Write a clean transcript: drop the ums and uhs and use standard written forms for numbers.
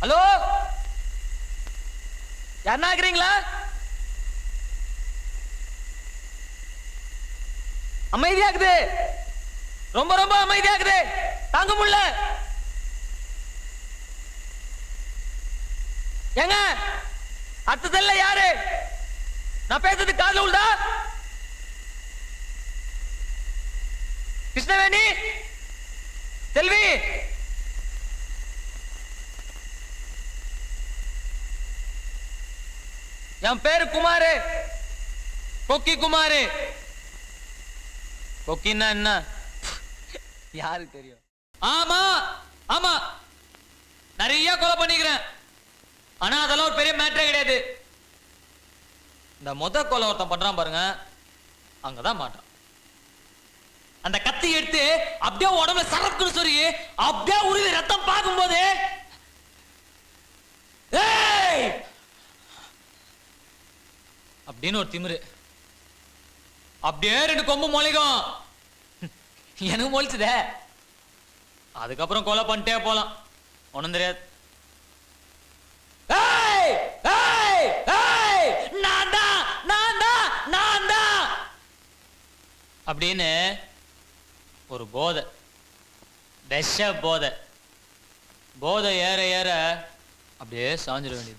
Hello, யாருன்னா இருக்கிறீங்களா? அமைதியாக்குது, ரொம்ப ரொம்ப அமைதியாக்குது, தாங்க முடியல. ஏங்க அத்ததல்ல யாரு? நான் பேசுறது காதுல உண்டா? கிருஷ்ணவேணி, செல்வி, என் பேரு குமாரு, கொக்கி குமாரு. கொக்கின்னா என்ன யாருக்கு தெரியும்? ஆமா ஆமா, நிறைய கொலை பண்ணிக்கிறேன். ஆனா அதெல்லாம் ஒரு பெரிய மேட்டரே கிடையாது. இந்த கொலை ஒருத்தன் பண்றான் பாருங்க, அங்கதான் மாட்டான். அந்த கத்தி எடுத்து அப்படியே உடம்புல சரக்குன்னு சொல்லி அப்படியே உருவி ரத்தம் பார்க்கும்போது அப்படின்னு ஒரு திமிரு. அப்படியே 2 கொம்பு மொழிக்கும். எனக்கு மொழிச்சுதே. அதுக்கப்புறம் கொலை பண்ணிட்டே போலாம், ஒண்ணும் தெரியாது. அப்படின்னு ஒரு போதை, விஷ போதை. போதை ஏற ஏற அப்படியே சாஞ்சிட வேண்டியது.